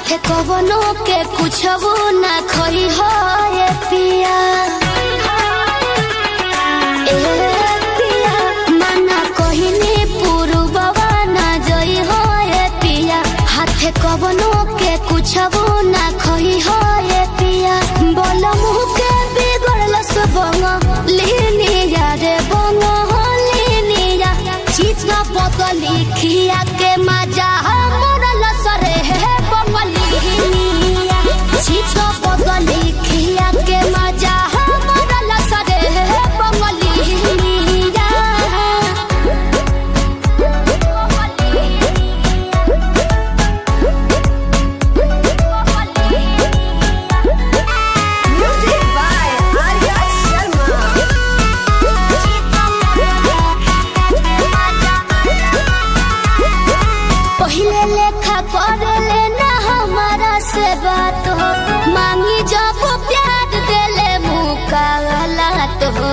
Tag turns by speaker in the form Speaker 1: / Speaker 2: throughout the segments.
Speaker 1: हाथे कवनो के कुछ वो ना खोई हो ये पिया माना कोहिनी पुरुबवा ना जई हो ये पिया हाथे कवनो के कुछ वो ना खोई हो ये पिया बोल मुह के बिगड़ल सबंग लीनिया रे बंग लीनिया चीज ना बदली खिया के मजा मोरल सरे है बंगलिया चीज ना बदली खिया के मजा मोरल सरे है बंगलिया पहले लेखा कर लेना हमारा से बात हो मांगी जब प्यार देले मुका गलत हो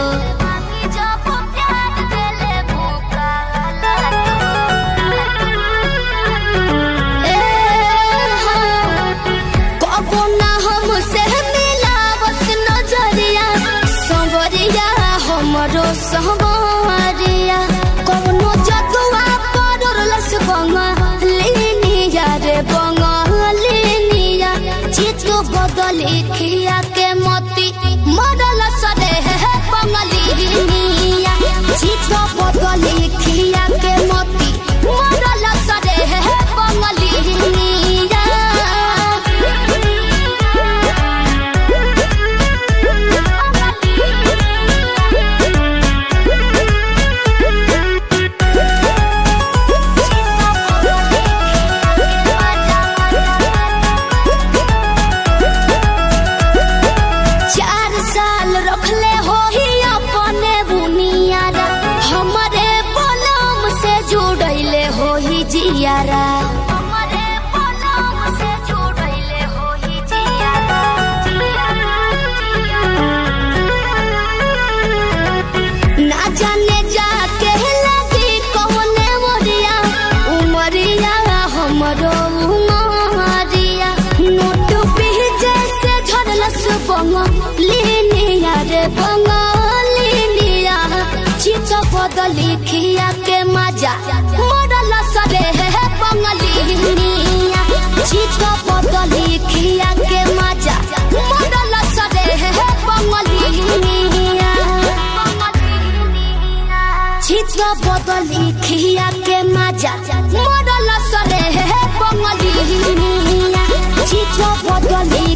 Speaker 1: कबो ना हमसे मिला बस नजरिया संवरिया हमरो संवरिया कौनो जदुआ पड़लस बंगलिया रे बंगलिया चीज बदली खिया के मोती मरल सरे है बंगलिया चीज बदली खिया के मोती मरल सरे है बंगलिया रखले हो ही अपने बुनियारा हमारे बलम से जुड़ैले हो ही जियारा हमारे बलम से जुड़ैले हो ही जियारा ना जाने जाके लगी कौने मोरिया उमरिया हमरो उमरिया नोट भी जैसे झड़लस बंगलिया रे बंगलिया चीज बदली खिया के मजा मोरल सरे है बंगलिया चीज बदली खिया के मजा मोरल सरे है बंगलिया चीज बदली खिया के मजा मोरल सरे है बंगलिया चीज बदली